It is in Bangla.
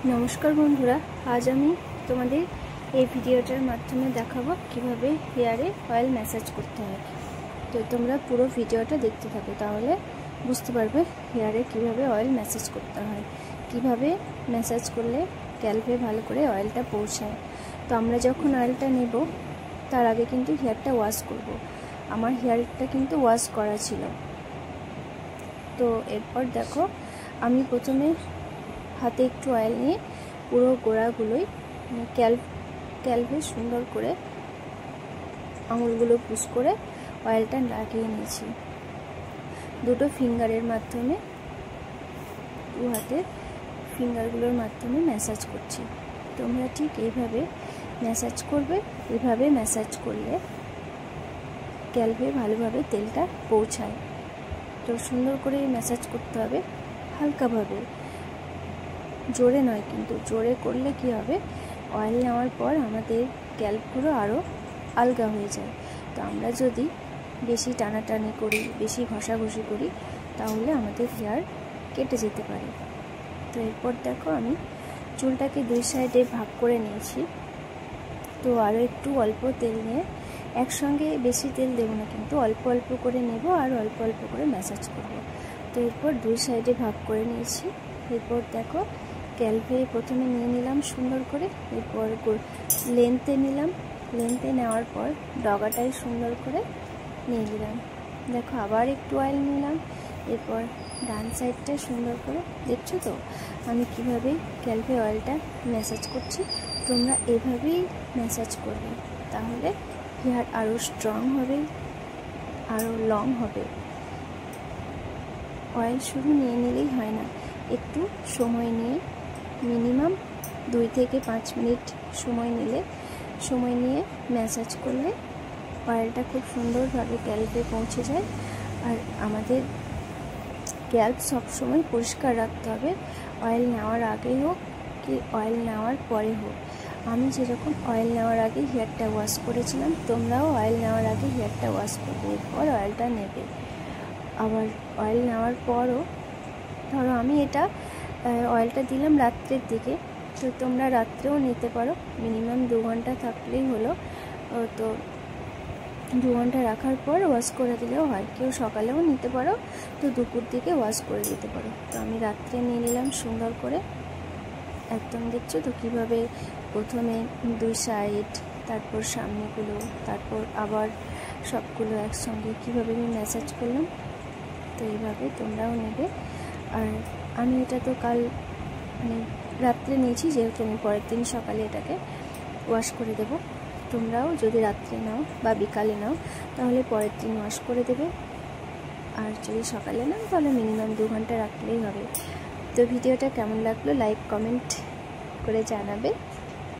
नमस्कार बंधुरा आज आमी तोमादेर এই ভিডিওটার মাধ্যমে দেখাবো কিভাবে হেয়ারে অয়েল ম্যাসাজ করতে হয়। তো তোমরা পুরো ভিডিওটা দেখতে থাকো, তাহলে বুঝতে পারবে হেয়ারে কিভাবে অয়েল ম্যাসাজ করতে হয়, কিভাবে ম্যাসাজ করলে স্ক্যাল্পে ভালো করে অয়েলটা পৌঁছায়। তো আমরা যখন অয়েলটা নেব তার আগে কিন্তু হেয়ারটা ওয়াশ করব। আমার হেয়ারটা কিন্তু ওয়াশ করা ছিল। তো এরপর দেখো আমি প্রথমে হাতে একটু অয়েল নিয়ে পুরো গোড়াগুলোই স্ক্যাল্পে সুন্দর করে আঙুলগুলো পুশ করে অয়েলটা লাগিয়ে নিয়েছি। দুটো ফিঙ্গারের মাধ্যমে, দু হাতের ফিঙ্গারগুলোর মাধ্যমে ম্যাসাজ করছি। তোমরা ঠিক এইভাবে ম্যাসাজ করবে। এইভাবে ম্যাসাজ করলে স্ক্যাল্পে ভালোভাবে তেলটা পৌঁছায়। তো সুন্দর করে ম্যাসাজ করতে হবে, হালকাভাবে, জোরে নয়। কিন্তু জোরে করলে কি হবে, অয়েল নেওয়ার পর আমাদের স্ক্যাল্পগুলো আরও আলগা হয়ে যায়। তো আমরা যদি বেশি টানাটানি করি, বেশি ঘষাঘষি করি, তাহলে আমাদের হেয়ার কেটে যেতে পারে। তো এরপর দেখো আমি চুলটাকে দুই সাইডে ভাগ করে নিয়েছি। তো আরও একটু অল্প তেল নিয়ে, একসঙ্গে বেশি তেল দেবো না, কিন্তু অল্প অল্প করে নেব আর অল্প অল্প করে ম্যাসাজ করব। তো এরপর দুই সাইডে ভাগ করে নিয়েছি। এরপর দেখো স্ক্যাল্পে প্রথমে নিয়ে নিলাম সুন্দর করে, এরপর লেন্থে নিলাম। লেন্থে নেওয়ার পর ডগাটাই সুন্দর করে নিয়ে নিলাম। দেখো আবার একটু অয়েল নিলাম, এরপর ডান সাইডটা সুন্দর করে। দেখছো তো আমি কিভাবে স্ক্যাল্পে অয়েলটা ম্যাসাজ করছি। তোমরা এভাবেই ম্যাসাজ করবে, তাহলে হেয়ার আরও স্ট্রং হবে, আরও লং হবে। অয়েল শুধু নিয়ে নিলেই হয় না, একটু সময় নিয়ে, মিনিমাম 2 থেকে 5 মিনিট সময় নিয়ে ম্যাসাজ করলে অয়েলটা খুব সুন্দরভাবে স্ক্যাল্পে পৌঁছে যায়। আর আমাদের স্ক্যাল্প সবসময় পরিষ্কার রাখতে হবে, অয়েল নেওয়ার আগে হোক কি অয়েল নেওয়ার পরে হোক। আমি যেরকম অয়েল নেওয়ার আগে হেয়ারটা ওয়াশ করেছিলাম, তোমরাও অয়েল নেওয়ার আগে হেয়ারটা ওয়াশ করবে, এরপর অয়েলটা নেবে। আবার অয়েল নেওয়ার পরও ধরো আমি এটা অয়েলটা দিলাম রাত্রের দিকে, তো তোমরা রাত্রেও নিতে পারো। মিনিমাম 2 ঘন্টা থাকলেই হলো। তো 2 ঘন্টা রাখার পর ওয়াশ করে দিলেও হয়। কেউ সকালেও নিতে পারো, তো দুপুর দিকে ওয়াশ করে দিতে পারো। তো আমি রাত্রে নিয়ে নিলাম সুন্দর করে একদম। দেখছো তো কীভাবে প্রথমে 2 সাইড, তারপর সামনেগুলো, তারপর আবার সবগুলো একসঙ্গে কীভাবে আমি ম্যাসাজ করলাম। তো এইভাবে তোমরাও নেবে। আর আমি এটা তো কাল রাত্রে নিয়েছি, যেহেতু আমি পরের দিন সকালে এটাকে ওয়াশ করে দেব। তোমরাও যদি রাত্রে নাও বা বিকালে নাও, তাহলে পরের দিন ওয়াশ করে দেবে। আর যদি সকালে নাও, তাহলে মিনিমাম 2 ঘন্টা রাখলেই হবে। তো ভিডিওটা কেমন লাগলো লাইক কমেন্ট করে জানাবে।